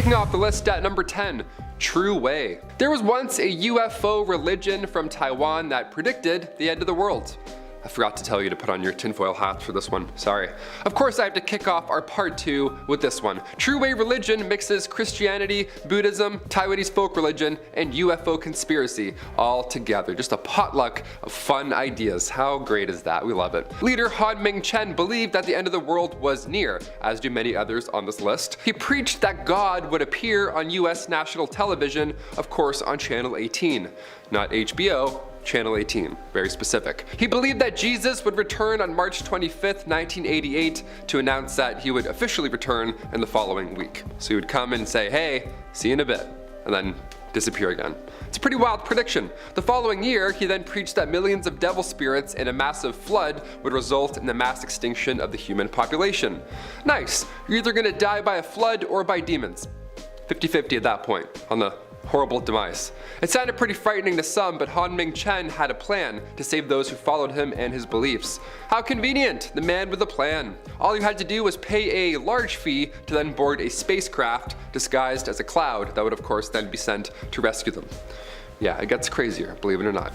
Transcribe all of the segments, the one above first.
Kicking off the list at number 10, True Way. There was once a UFO religion from Taiwan that predicted the end of the world. I forgot to tell you to put on your tinfoil hats for this one, sorry. Of course I have to kick off our part 2 with this one. True Way religion mixes Christianity, Buddhism, Taiwanese folk religion, and UFO conspiracy all together. Just a potluck of fun ideas. How great is that? We love it. Leader Han Ming-chen believed that the end of the world was near, as do many others on this list. He preached that God would appear on US national television, of course on Channel 18, not HBO, Channel 18, very specific. He believed that Jesus would return on March 25th, 1988 to announce that he would officially return in the following week. So he would come and say, hey, see you in a bit, and then disappear again. It's a pretty wild prediction. The following year, he then preached that millions of devil spirits and a massive flood would result in the mass extinction of the human population. Nice, you're either gonna die by a flood or by demons. 50-50 at that point on the horrible demise. It sounded pretty frightening to some, but Han Ming-chen had a plan to save those who followed him and his beliefs. How convenient, the man with a plan. All you had to do was pay a large fee to then board a spacecraft disguised as a cloud that would of course then be sent to rescue them. Yeah, it gets crazier, believe it or not.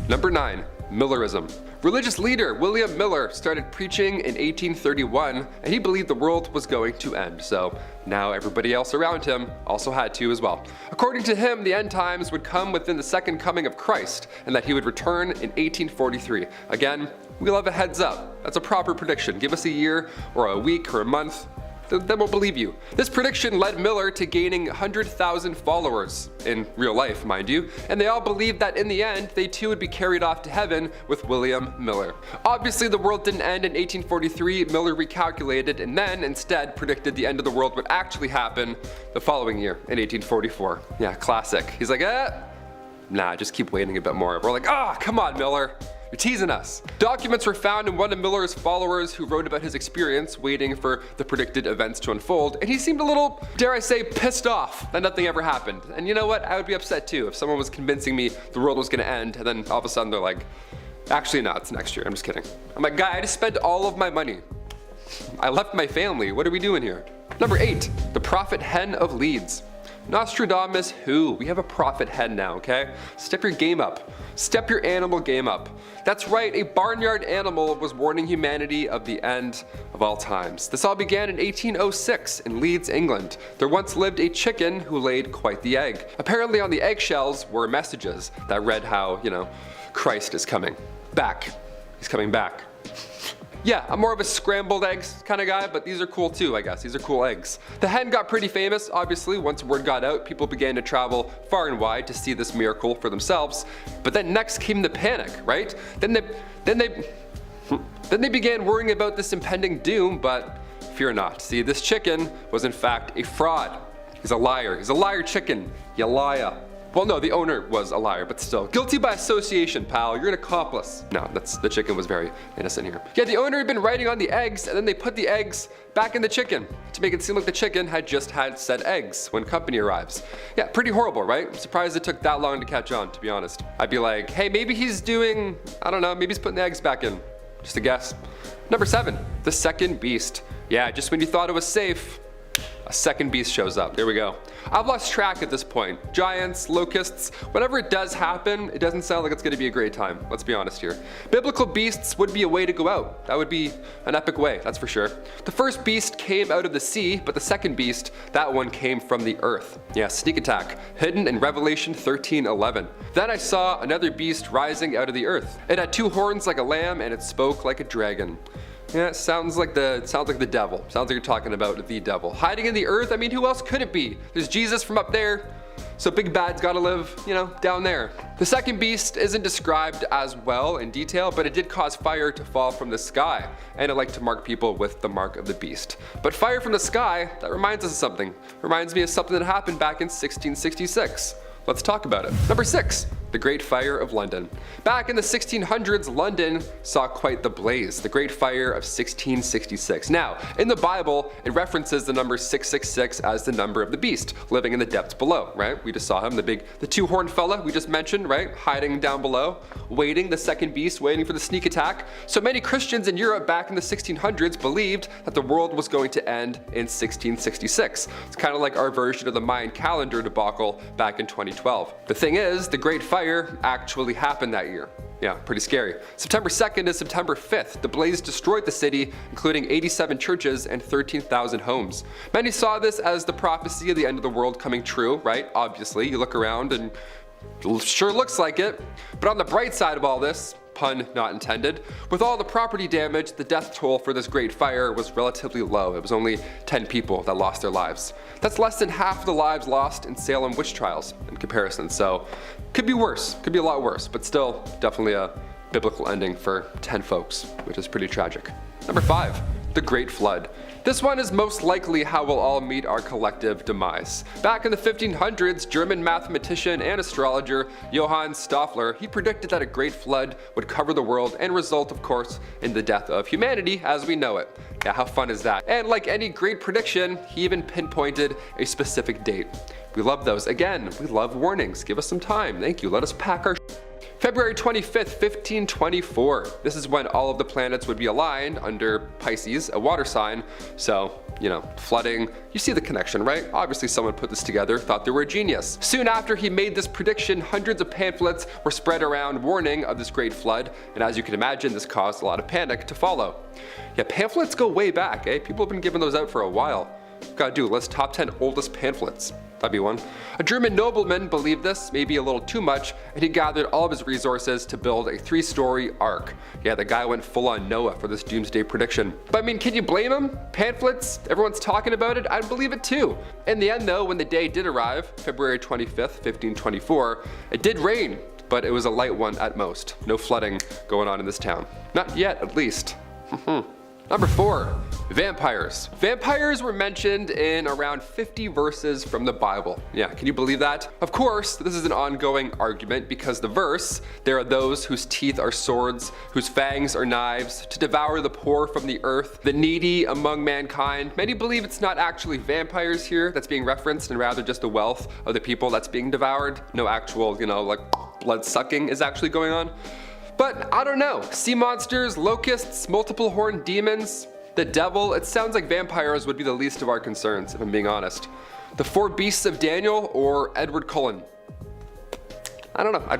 Number 9, Millerism. Religious leader William Miller started preaching in 1831, and he believed the world was going to end, so now everybody else around him also had to as well. According to him, the end times would come within the second coming of Christ, and that he would return in 1843. Again, we'll have a heads up. That's a proper prediction. Give us a year, or a week, or a month, then we'll believe you. This prediction led Miller to gaining 100,000 followers, in real life mind you, and they all believed that in the end they too would be carried off to heaven with William Miller. Obviously the world didn't end in 1843, Miller recalculated and then instead predicted the end of the world would actually happen the following year in 1844. Yeah, classic. He's like, nah, just keep waiting a bit more. We're like, come on Miller. You're teasing us. Documents were found in one of Miller's followers who wrote about his experience waiting for the predicted events to unfold, and he seemed a little, dare I say, pissed off that nothing ever happened. And you know what? I would be upset too if someone was convincing me the world was gonna end, and then all of a sudden they're like, actually no, it's next year. I'm just kidding. I'm like, guy, I just spent all of my money. I left my family. What are we doing here? Number 8, the prophet hen of Leeds. Nostradamus who? We have a prophet hen now, okay? Step your game up. Step your animal game up. That's right, a barnyard animal was warning humanity of the end of all times. This all began in 1806 in Leeds, England. There once lived a chicken who laid quite the egg. Apparently on the eggshells were messages that read how, Christ is coming back. He's coming back. Yeah, I'm more of a scrambled eggs kind of guy, but these are cool too, I guess. These are cool eggs. The hen got pretty famous, obviously. Once word got out, people began to travel far and wide to see this miracle for themselves. But then next came the panic, right? Then they began worrying about this impending doom, but fear not. See, this chicken was in fact a fraud. He's a liar. He's a liar chicken. You liar. Well, no, the owner was a liar, but still. Guilty by association, pal. You're an accomplice. No, the chicken was very innocent here. Yeah, the owner had been writing on the eggs, and then they put the eggs back in the chicken to make it seem like the chicken had just had said eggs when company arrives. Yeah, pretty horrible, right? I'm surprised it took that long to catch on, to be honest. I'd be like, hey, maybe he's doing, I don't know, maybe he's putting the eggs back in. Just a guess. Number 7, the second beast. Yeah, just when you thought it was safe, a second beast shows up. There we go. I've lost track at this point. Giants, locusts, whenever it does happen, it doesn't sound like it's going to be a great time. Let's be honest here. Biblical beasts would be a way to go out. That would be an epic way, that's for sure. The first beast came out of the sea, but the second beast, that one came from the earth. Yeah, sneak attack, hidden in Revelation 13:11. Then I saw another beast rising out of the earth. It had 2 horns like a lamb, and it spoke like a dragon. Yeah, it sounds like the devil. Sounds like you're talking about the devil. Hiding in the earth, I mean, who else could it be? There's Jesus from up there, so big bad's gotta live, down there. The second beast isn't described as well in detail, but it did cause fire to fall from the sky, and it liked to mark people with the mark of the beast. But fire from the sky, that reminds us of something. Reminds me of something that happened back in 1666. Let's talk about it. Number 6, the Great Fire of London. Back in the 1600s, London saw quite the blaze, the Great Fire of 1666. Now, in the Bible, it references the number 666 as the number of the beast, living in the depths below, right? We just saw him, the two-horned fella we just mentioned, right? Hiding down below, waiting, the second beast, waiting for the sneak attack. So many Christians in Europe back in the 1600s believed that the world was going to end in 1666. It's kind of like our version of the Mayan calendar debacle back in 2012. The thing is, the Great Fire actually happened that year. Yeah, pretty scary. September 2nd to September 5th, the blaze destroyed the city, including 87 churches and 13,000 homes. Many saw this as the prophecy of the end of the world coming true, right? Obviously, you look around and it sure looks like it. But on the bright side of all this, pun not intended, with all the property damage, the death toll for this Great Fire was relatively low. It was only 10 people that lost their lives. That's less than half the lives lost in Salem witch trials in comparison, so could be worse, could be a lot worse, but still definitely a biblical ending for 10 folks, which is pretty tragic. Number 5, the Great Flood. This one is most likely how we'll all meet our collective demise. Back in the 1500s, German mathematician and astrologer Johann Stoffler, he predicted that a great flood would cover the world and result, of course, in the death of humanity as we know it. Yeah, how fun is that? And like any great prediction, he even pinpointed a specific date. We love those. Again, we love warnings. Give us some time. Thank you. Let us pack our February 25th, 1524. This is when all of the planets would be aligned under Pisces, a water sign. So, flooding, you see the connection, right? Obviously someone put this together, thought they were a genius. Soon after he made this prediction, hundreds of pamphlets were spread around warning of this great flood. And as you can imagine, this caused a lot of panic to follow. Yeah, pamphlets go way back, eh? People have been giving those out for a while. Gotta do, let's top 10 oldest pamphlets. That'd be one. A German nobleman believed this, maybe a little too much, and he gathered all of his resources to build a 3-story ark. Yeah, the guy went full on Noah for this doomsday prediction. But I mean, can you blame him? Pamphlets, everyone's talking about it, I'd believe it too. In the end though, when the day did arrive, February 25th, 1524, it did rain, but it was a light one at most. No flooding going on in this town. Not yet, at least. Number 4, vampires. Vampires were mentioned in around 50 verses from the Bible. Yeah, can you believe that? Of course, this is an ongoing argument because the verse, there are those whose teeth are swords, whose fangs are knives, to devour the poor from the earth, the needy among mankind. Many believe it's not actually vampires here that's being referenced and rather just the wealth of the people that's being devoured. No actual, like blood sucking is actually going on. But I don't know, sea monsters, locusts, multiple horned demons, the devil, it sounds like vampires would be the least of our concerns, if I'm being honest. The 4 beasts of Daniel or Edward Cullen. I don't know, I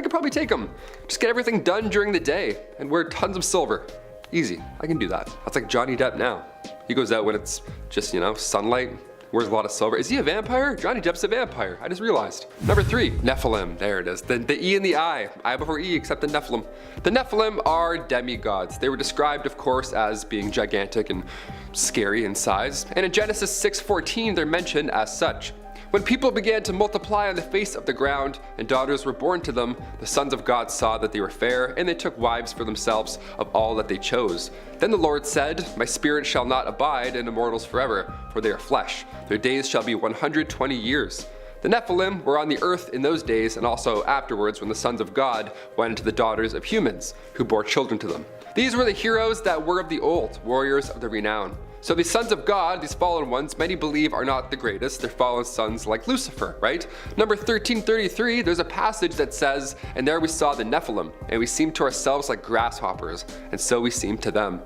could probably take them. Just get everything done during the day and wear tons of silver. Easy, I can do that. That's like Johnny Depp now. He goes out when it's just, sunlight. Wears a lot of silver. Is he a vampire? Johnny Depp's a vampire. I just realized. Number 3, Nephilim. There it is. The E in the I before E except the Nephilim. The Nephilim are demigods. They were described, of course, as being gigantic and scary in size. And in Genesis 6:14, they're mentioned as such. When people began to multiply on the face of the ground, and daughters were born to them, the sons of God saw that they were fair, and they took wives for themselves of all that they chose. Then the Lord said, My spirit shall not abide in immortals forever, for they are flesh. Their days shall be 120 years. The Nephilim were on the earth in those days, and also afterwards when the sons of God went into the daughters of humans, who bore children to them. These were the heroes that were of the old, warriors of the renown. So these sons of God, these fallen ones, many believe are not the greatest. They're fallen sons like Lucifer, right? Number 1333, there's a passage that says, And there we saw the Nephilim, and we seemed to ourselves like grasshoppers, and so we seemed to them.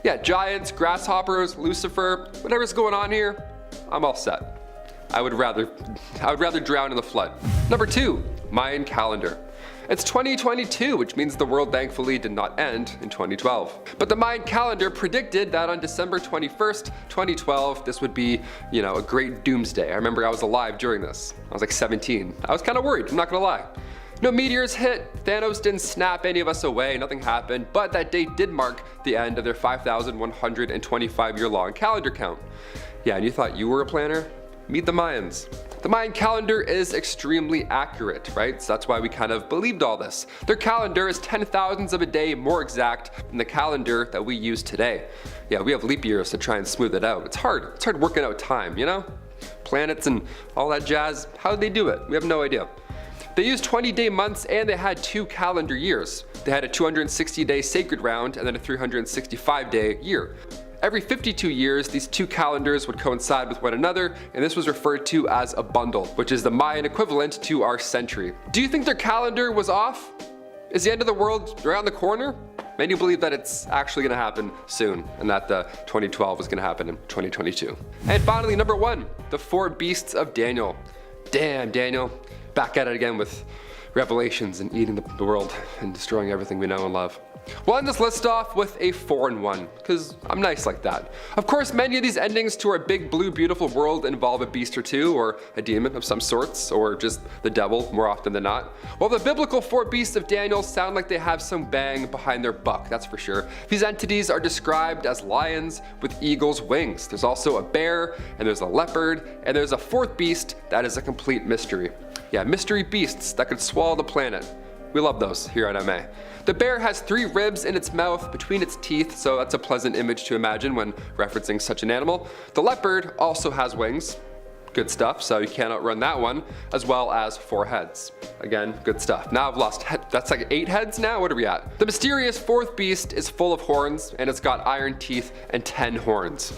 Yeah, giants, grasshoppers, Lucifer, whatever's going on here, I'm all set. I would rather drown in the flood. Number 2, Mayan calendar. It's 2022, which means the world thankfully did not end in 2012. But the Mayan calendar predicted that on December 21st, 2012, this would be, a great doomsday. I remember I was alive during this. I was like 17. I was kind of worried, I'm not gonna lie. No meteors hit, Thanos didn't snap any of us away, nothing happened, but that date did mark the end of their 5,125-year-long calendar count. Yeah, and you thought you were a planner? Meet the Mayans. The Mayan calendar is extremely accurate, right? So that's why we kind of believed all this. Their calendar is 10,000ths of a day more exact than the calendar that we use today. Yeah, we have leap years to try and smooth it out. It's hard working out time, Planets and all that jazz, how did they do it? We have no idea. They used 20-day months and they had 2 calendar years. They had a 260-day sacred round and then a 365-day year. Every 52 years, these 2 calendars would coincide with one another, and this was referred to as a bundle, which is the Mayan equivalent to our century. Do you think their calendar was off? Is the end of the world around the corner? Many believe that it's actually going to happen soon, and that the 2012 was going to happen in 2022. And finally, number 1, the 4 beasts of Daniel. Damn, Daniel, back at it again with revelations and eating the world and destroying everything we know and love. We'll end this list off with a foreign one, because I'm nice like that. Of course, many of these endings to our big blue beautiful world involve a beast or two, or a demon of some sorts, or just the devil more often than not. While the biblical 4 beasts of Daniel sound like they have some bang behind their buck, that's for sure. These entities are described as lions with eagle's wings. There's also a bear, and there's a leopard, and there's a 4th beast that is a complete mystery. Yeah, mystery beasts that could swallow the planet. We love those here at MA. The bear has 3 ribs in its mouth between its teeth, so that's a pleasant image to imagine when referencing such an animal. The leopard also has wings. Good stuff, so you can't outrun that one, as well as 4 heads. Again, good stuff. Now I've lost that's like 8 heads now? What are we at? The mysterious 4th beast is full of horns, and it's got iron teeth and 10 horns.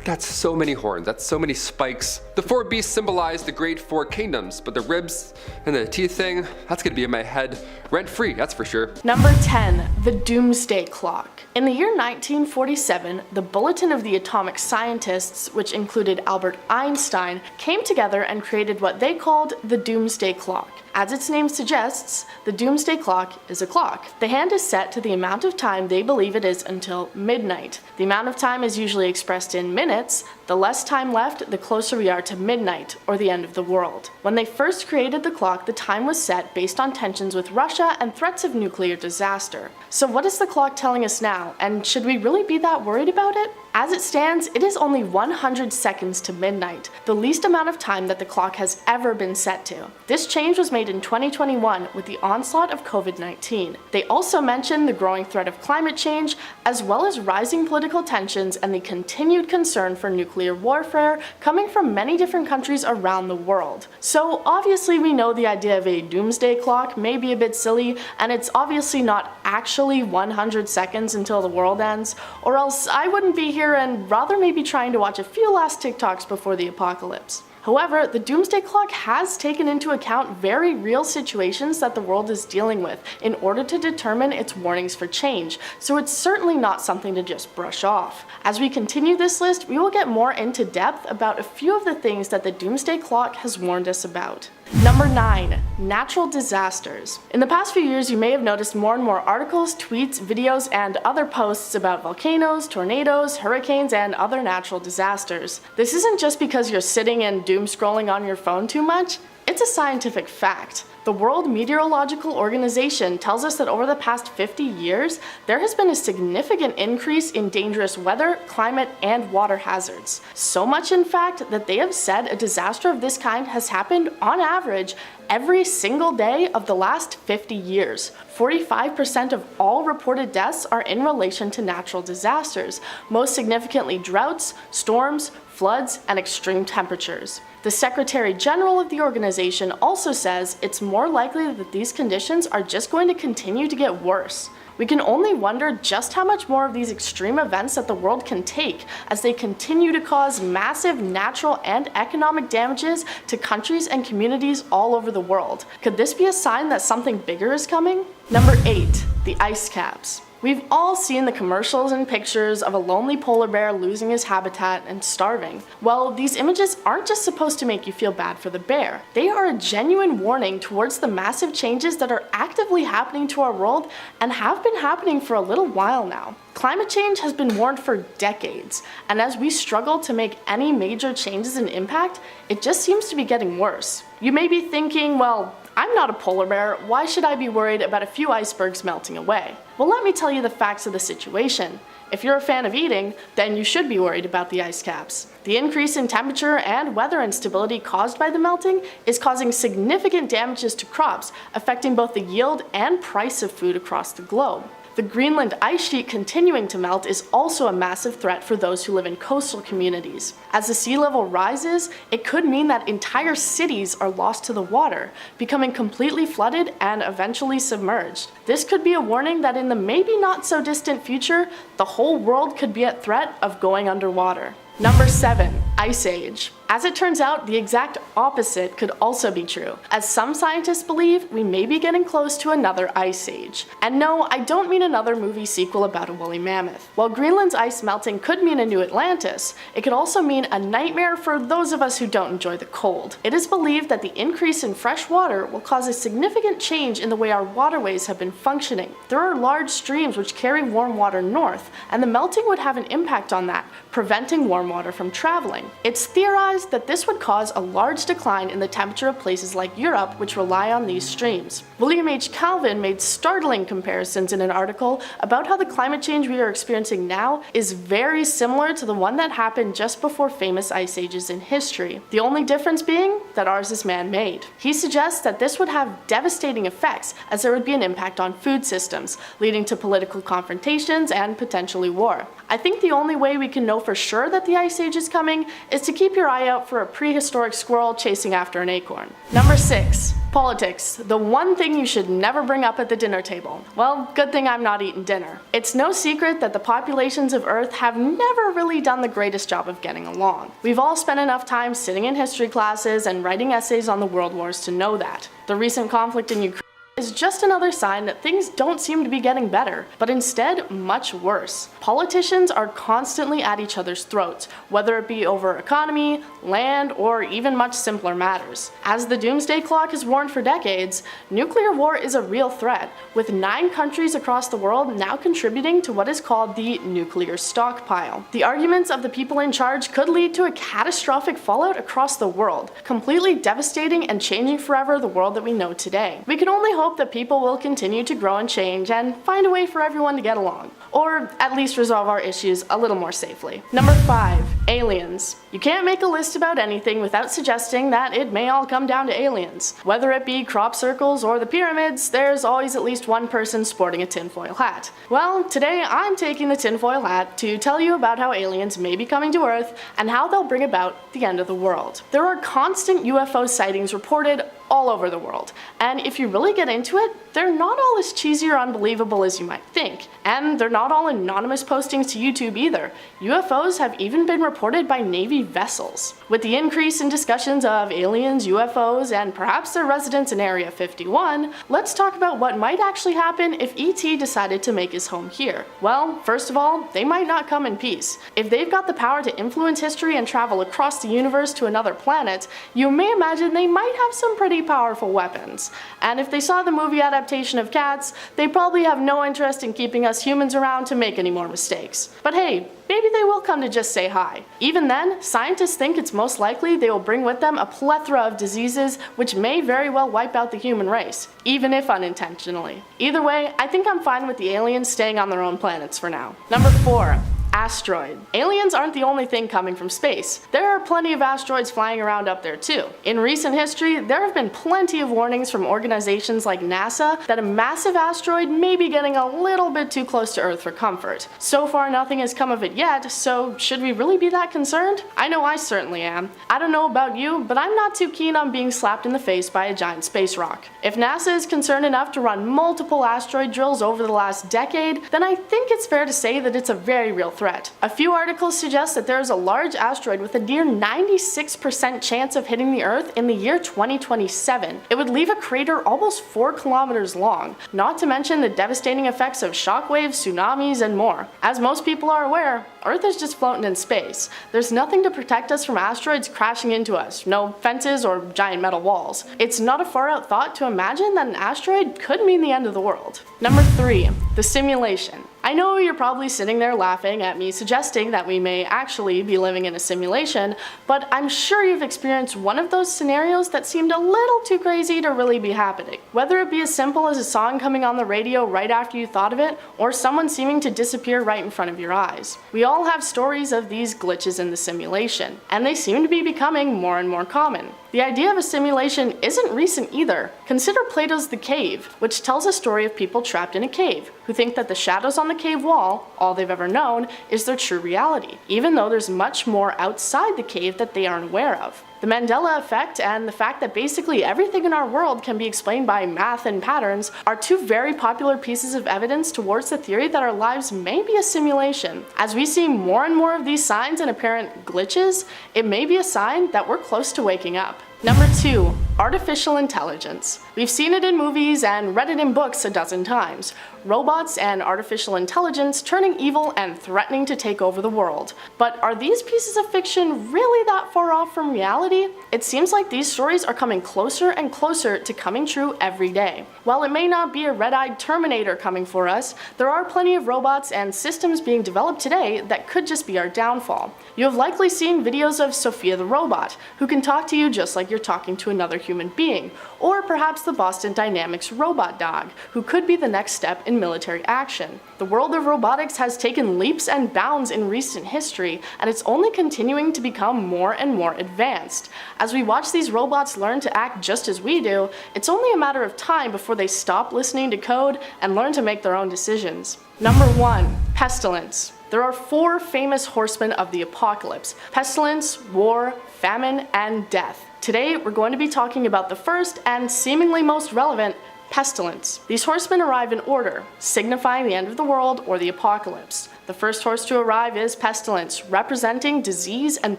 That's so many horns, that's so many spikes. The 4 beasts symbolize the great 4 kingdoms, but the ribs and the teeth thing, that's gonna be in my head rent-free, that's for sure. Number 10, the Doomsday Clock. In the year 1947, the Bulletin of the Atomic Scientists, which included Albert Einstein, came together and created what they called the Doomsday Clock. As its name suggests, the Doomsday Clock is a clock. The hand is set to the amount of time they believe it is until midnight. The amount of time is usually expressed in minutes. The less time left, the closer we are to midnight, or the end of the world. When they first created the clock, the time was set based on tensions with Russia and threats of nuclear disaster. So what is the clock telling us now, and should we really be that worried about it? As it stands, it is only 100 seconds to midnight, the least amount of time that the clock has ever been set to. This change was made in 2021 with the onslaught of COVID-19. They also mention the growing threat of climate change, as well as rising political tensions and the continued concern for nuclear warfare coming from many different countries around the world. So obviously we know the idea of a doomsday clock may be a bit silly, and it's obviously not actually 100 seconds until the world ends, or else I wouldn't be here and rather maybe trying to watch a few last TikToks before the apocalypse. However, the Doomsday Clock has taken into account very real situations that the world is dealing with in order to determine its warnings for change, so it's certainly not something to just brush off. As we continue this list, we will get more into depth about a few of the things that the Doomsday Clock has warned us about. Number 9. Natural disasters. In the past few years, you may have noticed more and more articles, tweets, videos, and other posts about volcanoes, tornadoes, hurricanes, and other natural disasters. This isn't just because you're sitting and doom scrolling on your phone too much. It's a scientific fact. The World Meteorological Organization tells us that over the past 50 years, there has been a significant increase in dangerous weather, climate, and water hazards. So much, in fact, that they have said a disaster of this kind has happened, on average, every single day of the last 50 years. 45% of all reported deaths are in relation to natural disasters, most significantly droughts, storms, floods, and extreme temperatures. The Secretary General of the organization also says it's more likely that these conditions are just going to continue to get worse. We can only wonder just how much more of these extreme events that the world can take as they continue to cause massive natural and economic damages to countries and communities all over the world. Could this be a sign that something bigger is coming? Number 8. The ice caps. We've all seen the commercials and pictures of a lonely polar bear losing his habitat and starving. Well, these images aren't just supposed to make you feel bad for the bear. They are a genuine warning towards the massive changes that are actively happening to our world and have been happening for a little while now. Climate change has been warned for decades, and as we struggle to make any major changes in impact, it just seems to be getting worse. You may be thinking, well, I'm not a polar bear, why should I be worried about a few icebergs melting away? Well, let me tell you the facts of the situation. If you're a fan of eating, then you should be worried about the ice caps. The increase in temperature and weather instability caused by the melting is causing significant damages to crops, affecting both the yield and price of food across the globe. The Greenland ice sheet continuing to melt is also a massive threat for those who live in coastal communities. As the sea level rises, it could mean that entire cities are lost to the water, becoming completely flooded and eventually submerged. This could be a warning that in the maybe not so distant future, the whole world could be at threat of going underwater. Number 7. Ice Age. As it turns out, the exact opposite could also be true, as some scientists believe we may be getting close to another ice age. And no, I don't mean another movie sequel about a woolly mammoth. While Greenland's ice melting could mean a new Atlantis, it could also mean a nightmare for those of us who don't enjoy the cold. It is believed that the increase in fresh water will cause a significant change in the way our waterways have been functioning. There are large streams which carry warm water north, and the melting would have an impact on that, preventing warm water from traveling. It's theorized that this would cause a large decline in the temperature of places like Europe, which rely on these streams. William H. Calvin made startling comparisons in an article about how the climate change we are experiencing now is very similar to the one that happened just before famous ice ages in history. The only difference being that ours is man-made. He suggests that this would have devastating effects, as there would be an impact on food systems, leading to political confrontations and potentially war. I think the only way we can know for sure that the ice age is coming is to keep your eye out for a prehistoric squirrel chasing after an acorn. Number 6. Politics, the one thing you should never bring up at the dinner table. Well, good thing I'm not eating dinner. It's no secret that the populations of Earth have never really done the greatest job of getting along. We've all spent enough time sitting in history classes and writing essays on the world wars to know that. The recent conflict in Ukraine is just another sign that things don't seem to be getting better, but instead much worse. Politicians are constantly at each other's throats, whether it be over economy, land, or even much simpler matters. As the Doomsday Clock has warned for decades, nuclear war is a real threat, with 9 countries across the world now contributing to what is called the nuclear stockpile. The arguments of the people in charge could lead to a catastrophic fallout across the world, completely devastating and changing forever the world that we know today. We can only hope that people will continue to grow and change and find a way for everyone to get along, or at least resolve our issues a little more safely. Number 5. Aliens. You can't make a list about anything without suggesting that it may all come down to aliens. Whether it be crop circles or the pyramids, there's always at least one person sporting a tinfoil hat. Well, today I'm taking the tinfoil hat to tell you about how aliens may be coming to Earth and how they'll bring about the end of the world. There are constant UFO sightings reported all over the world, and if you really get into it, they're not all as cheesy or unbelievable as you might think. And they're not all anonymous postings to YouTube either. UFOs have even been reported by Navy vessels. With the increase in discussions of aliens, UFOs, and perhaps their residence in Area 51, let's talk about what might actually happen if ET decided to make his home here. Well, first of all, they might not come in peace. If they've got the power to influence history and travel across the universe to another planet, you may imagine they might have some pretty powerful weapons. And if they saw the movie adaptation of Cats, they probably have no interest in keeping us humans around to make any more mistakes. But hey, maybe they will come to just say hi. Even then, scientists think it's most likely they will bring with them a plethora of diseases which may very well wipe out the human race, even if unintentionally. Either way, I think I'm fine with the aliens staying on their own planets for now. Number 4. Asteroid. Aliens aren't the only thing coming from space. There are plenty of asteroids flying around up there too. In recent history, there have been plenty of warnings from organizations like NASA that a massive asteroid may be getting a little bit too close to Earth for comfort. So far nothing has come of it yet, so should we really be that concerned? I know I certainly am. I don't know about you, but I'm not too keen on being slapped in the face by a giant space rock. If NASA is concerned enough to run multiple asteroid drills over the last decade, then I think it's fair to say that it's a very real threat. A few articles suggest that there is a large asteroid with a near 96% chance of hitting the Earth in the year 2027. It would leave a crater almost 4 kilometers long, not to mention the devastating effects of shockwaves, tsunamis, and more. As most people are aware, Earth is just floating in space. There's nothing to protect us from asteroids crashing into us, no fences or giant metal walls. It's not a far out thought to imagine that an asteroid could mean the end of the world. Number 3. The simulation. I know you're probably sitting there laughing at me suggesting that we may actually be living in a simulation, but I'm sure you've experienced one of those scenarios that seemed a little too crazy to really be happening. Whether it be as simple as a song coming on the radio right after you thought of it, or someone seeming to disappear right in front of your eyes. We all have stories of these glitches in the simulation, and they seem to be becoming more and more common. The idea of a simulation isn't recent either. Consider Plato's The Cave, which tells a story of people trapped in a cave, who think that the shadows on the cave wall, all they've ever known, is their true reality, even though there's much more outside the cave that they aren't aware of. The Mandela effect and the fact that basically everything in our world can be explained by math and patterns are two very popular pieces of evidence towards the theory that our lives may be a simulation. As we see more and more of these signs and apparent glitches, it may be a sign that we're close to waking up. Number 2. Artificial intelligence. We've seen it in movies and read it in books a dozen times. Robots and artificial intelligence turning evil and threatening to take over the world. But are these pieces of fiction really that far off from reality? It seems like these stories are coming closer and closer to coming true every day. While it may not be a red-eyed Terminator coming for us, there are plenty of robots and systems being developed today that could just be our downfall. You have likely seen videos of Sophia the robot, who can talk to you just like you're talking to another human being, or perhaps the Boston Dynamics robot dog, who could be the next step in military action. The world of robotics has taken leaps and bounds in recent history, and it's only continuing to become more and more advanced. As we watch these robots learn to act just as we do, it's only a matter of time before they stop listening to code and learn to make their own decisions. Number 1. Pestilence. There are 4 famous horsemen of the apocalypse: pestilence, war, famine, and death. Today, we're going to be talking about the first and seemingly most relevant, pestilence. These horsemen arrive in order, signifying the end of the world or the apocalypse. The first horse to arrive is pestilence, representing disease and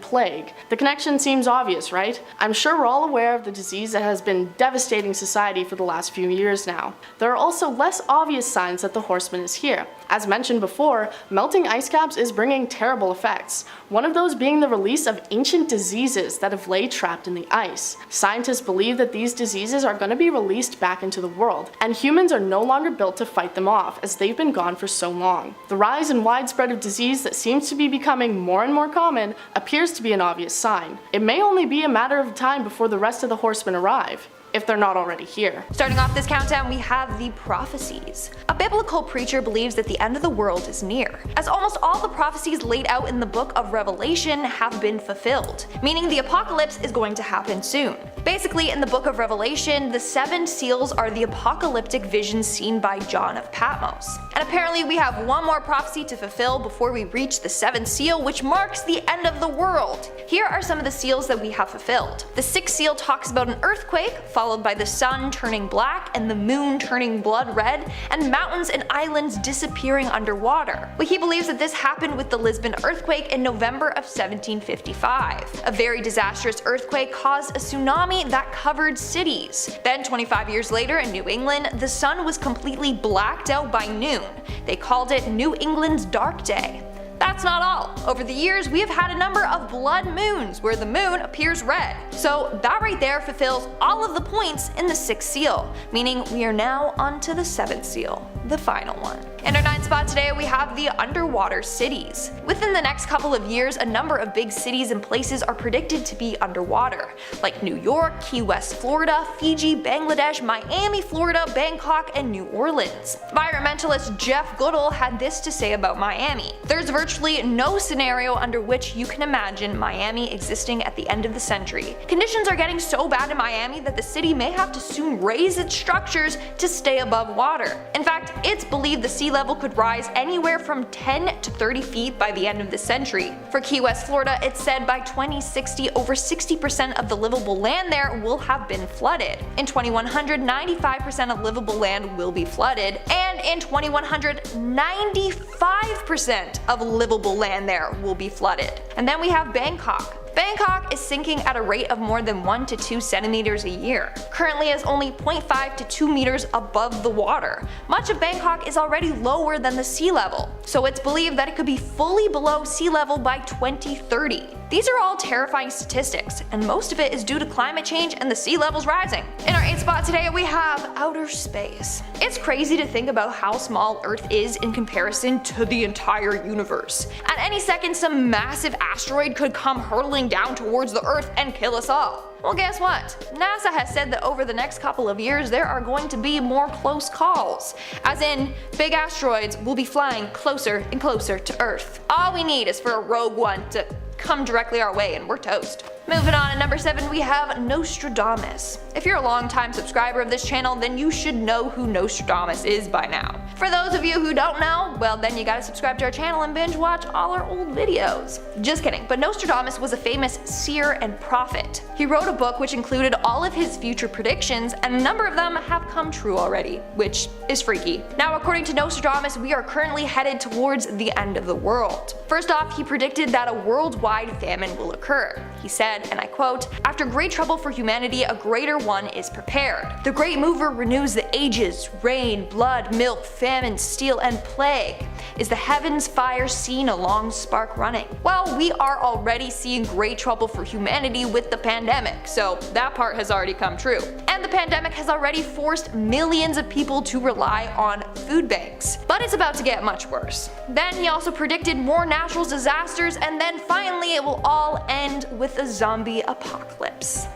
plague. The connection seems obvious, right? I'm sure we're all aware of the disease that has been devastating society for the last few years now. There are also less obvious signs that the horseman is here. As mentioned before, melting ice caps is bringing terrible effects, one of those being the release of ancient diseases that have laid trapped in the ice. Scientists believe that these diseases are going to be released back into the world, and humans are no longer built to fight them off as they've been gone for so long. The rise and widespread of disease that seems to be becoming more and more common appears to be an obvious sign. It may only be a matter of time before the rest of the horsemen arrive, if they're not already here. Starting off this countdown, we have the Prophecies. A biblical preacher believes that the end of the world is near, as almost all the prophecies laid out in the book of Revelation have been fulfilled, meaning the apocalypse is going to happen soon. Basically, in the book of Revelation, the 7 seals are the apocalyptic visions seen by John of Patmos. And apparently we have one more prophecy to fulfill before we reach the 7th seal, which marks the end of the world. Here are some of the seals that we have fulfilled. The 6th seal talks about an earthquake, followed by the sun turning black and the moon turning blood red, and mountains and islands disappearing underwater. Well, he believes that this happened with the Lisbon earthquake in November of 1755. A very disastrous earthquake caused a tsunami that covered cities. Then 25 years later in New England, the sun was completely blacked out by noon. They called it New England's Dark Day. That's not all. Over the years, we have had a number of blood moons where the moon appears red. So that right there fulfills all of the points in the 6th seal, meaning we are now on to the 7th seal, the final one. In our 9th spot today, we have the underwater cities. Within the next couple of years, a number of big cities and places are predicted to be underwater, like New York, Key West, Florida, Fiji, Bangladesh, Miami, Florida, Bangkok, and New Orleans. Environmentalist Jeff Goodall had this to say about Miami. There's virtually no scenario under which you can imagine Miami existing at the end of the century. Conditions are getting so bad in Miami that the city may have to soon raise its structures to stay above water. In fact, it's believed the sea level could rise anywhere from 10 to 30 feet by the end of the century. For Key West, Florida, it's said by 2060 over 60% of the livable land there will have been flooded. In 2100, 95% of livable land will be flooded, and in 2100, 95% of livable land there will be flooded. And then we have Bangkok. Bangkok is sinking at a rate of more than 1 to 2 centimeters a year. Currently is only 0.5 to 2 meters above the water. Much of Bangkok is already lower than the sea level, so it's believed that it could be fully below sea level by 2030. These are all terrifying statistics, and most of it is due to climate change and the sea levels rising. In our 8th spot today, we have outer space. It's crazy to think about how small Earth is in comparison to the entire universe. At any second, some massive asteroid could come hurtling down towards the Earth and kill us all. Well, guess what? NASA has said that over the next couple of years there are going to be more close calls. As in, big asteroids will be flying closer and closer to Earth. All we need is for a rogue one to come directly our way and we're toast. Moving on, at number 7 we have Nostradamus. If you're a long-time subscriber of this channel, then you should know who Nostradamus is by now. For those of you who don't know, well then you gotta subscribe to our channel and binge watch all our old videos. Just kidding, but Nostradamus was a famous seer and prophet. He wrote a book which included all of his future predictions, and a number of them have come true already, which is freaky. Now according to Nostradamus, we are currently headed towards the end of the world. First off, he predicted that a worldwide famine will occur. He said, and I quote, "After great trouble for humanity, a greater one is prepared. The great mover renews the ages, rain, blood, milk, famine, steel, and plague. Is the heavens fire seen a long spark running?" Well, we are already seeing great trouble for humanity with the pandemic, so that part has already come true. And the pandemic has already forced millions of people to rely on food banks. But it's about to get much worse. Then he also predicted more natural disasters, and then finally it will all end with a zombie apocalypse.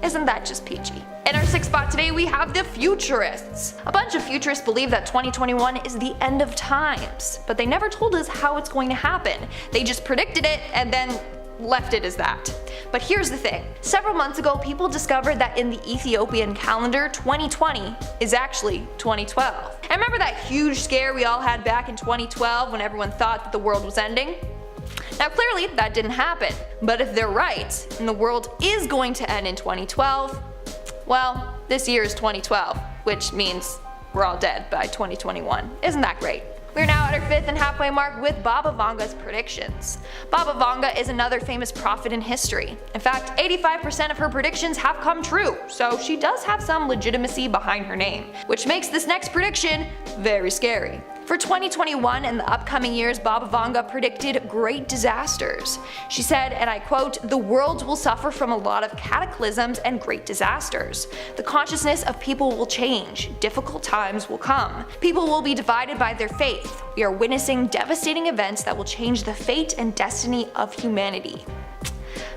Isn't that just peachy? In our 6th spot today we have the Futurists. A bunch of futurists believe that 2021 is the end of times, but they never told us how it's going to happen. They just predicted it and then left it as that. But here's the thing. Several months ago, people discovered that in the Ethiopian calendar, 2020 is actually 2012. And remember that huge scare we all had back in 2012 when everyone thought that the world was ending? Now clearly that didn't happen, but if they're right, and the world is going to end in 2012, well, this year is 2012, which means we're all dead by 2021. Isn't that great? We're now at our 5th and halfway mark with Baba Vanga's predictions. Baba Vanga is another famous prophet in history. In fact, 85% of her predictions have come true, so she does have some legitimacy behind her name, which makes this next prediction very scary. For 2021 and the upcoming years, Baba Vanga predicted great disasters. She said, and I quote, "The world will suffer from a lot of cataclysms and great disasters. The consciousness of people will change. Difficult times will come. People will be divided by their faith. We are witnessing devastating events that will change the fate and destiny of humanity."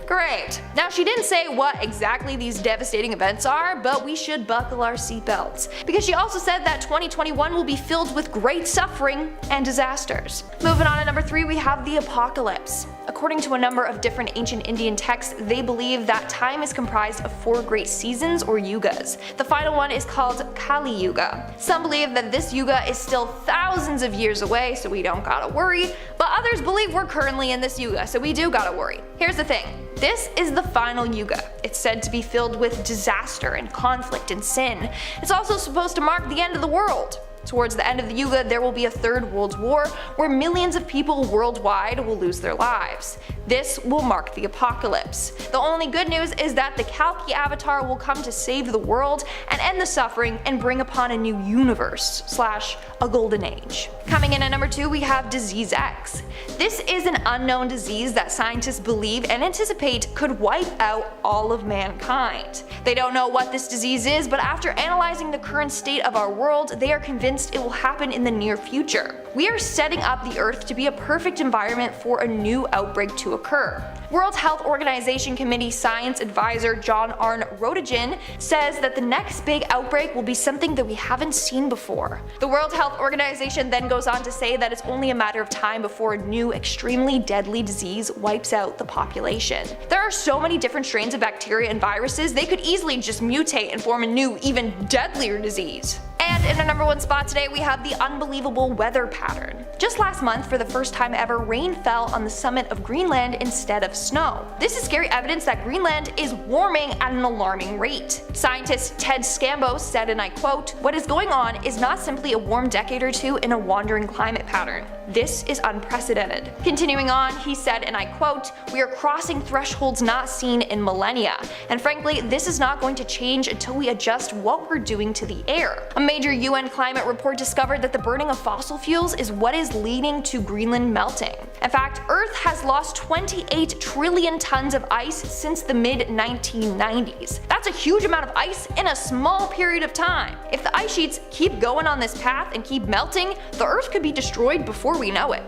Great. Now she didn't say what exactly these devastating events are, but we should buckle our seatbelts, because she also said that 2021 will be filled with great suffering and disasters. Moving on to number 3, we have the apocalypse. According to a number of different ancient Indian texts, they believe that time is comprised of 4 great seasons or yugas. The final one is called Kali Yuga. Some believe that this yuga is still thousands of years away, so we don't gotta worry, but others believe we're currently in this yuga, so we do gotta worry. Here's the thing. This is the final yuga. It's said to be filled with disaster and conflict and sin. It's also supposed to mark the end of the world. Towards the end of the yuga, there will be a 3rd World War where millions of people worldwide will lose their lives. This will mark the apocalypse. The only good news is that the Kalki Avatar will come to save the world and end the suffering and bring upon a new universe / a golden age. Coming in at number 2, we have Disease X. This is an unknown disease that scientists believe and anticipate could wipe out all of mankind. They don't know what this disease is, but after analyzing the current state of our world, they are convinced it will happen in the near future. We are setting up the Earth to be a perfect environment for a new outbreak to occur. World Health Organization Committee Science Advisor John Arne Roentgen says that the next big outbreak will be something that we haven't seen before. The World Health Organization then goes on to say that it's only a matter of time before a new extremely deadly disease wipes out the population. There are so many different strains of bacteria and viruses, they could easily just mutate and form a new, even deadlier disease. And in our number 1 spot today, we have the unbelievable weather pattern. Just last month, for the first time ever, rain fell on the summit of Greenland instead of snow. This is scary evidence that Greenland is warming at an alarming rate. Scientist Ted Scambos said, and I quote, "What is going on is not simply a warm decade or two in a wandering climate pattern. This is unprecedented." Continuing on, he said, and I quote, "We are crossing thresholds not seen in millennia, and frankly, this is not going to change until we adjust what we're doing to the air." A major UN climate report discovered that the burning of fossil fuels is what is leading to Greenland melting. In fact, Earth has lost 28 trillion tons of ice since the mid-1990s. That's a huge amount of ice in a small period of time. If the ice sheets keep going on this path and keep melting, the Earth could be destroyed before we know it.